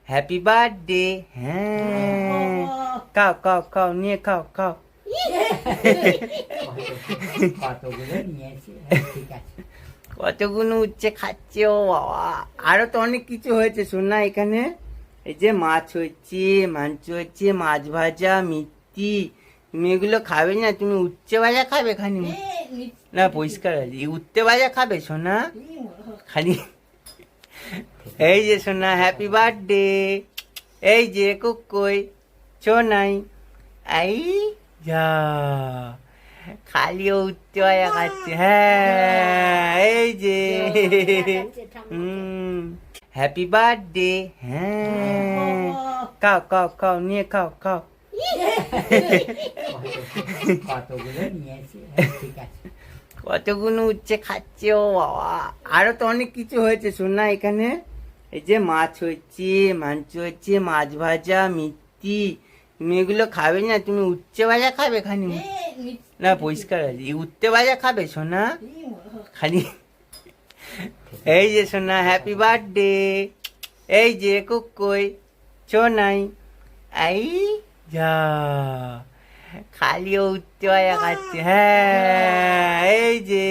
Happy birthday. হ্যাঁ, খাও খাও খাও, নিয়ে খাও খাও। কতগুলো নিয়েছি, ঠিক আছে। কতগুলো উচ্ছে খাচ্ছে ও বাবা। আরো তো অনেক কিছু হয়েছে সোনা এখানে। এই যে মাছ হচ্ছে, মাংস হচ্ছে, মাছ ভাজা, মিষ্টি। তুমি এগুলো খাবে না? তুমি উচ্ছে ভাজা খাবে খালি? না, পরিষ্কার আছে। উচ্ছে ভাজা খাবে সোনা খালি? এই যে সোনা, হ্যাপি বার্থডে। এই যে কুকুই সোনাই। আই যা, খালি ও উচ্ছে ভাজা খাচ্ছে। হ্যাঁ, এই যে হ্যাপি বার্থডে। হ্যাঁ, খাও খাও খাও, নিয়ে খাও খাও। কতগুলো নিয়েছি, ঠিক আছে। কতগুলো উচ্ছে খাচ্ছে ও বাবা। আরো তো অনেক কিছু হয়েছে সোনা এখানে। এই যে মাছ হচ্ছে, মাংস হচ্ছে, মাছ ভাজা, মিষ্টি। তুমি এগুলো খাবে না? তুমি উচ্ছে ভাজা খাবে খালি? না, পরিষ্কার আছে। উচ্ছে ভাজা খাবে সোনা খালি? এই যে সোনা, হ্যাপি বার্থডে। এই যে কুকুই সোনাই। আই যা, খালি ও উচ্ছে ভাজা খাচ্ছে। হ্যাঁ, এই যে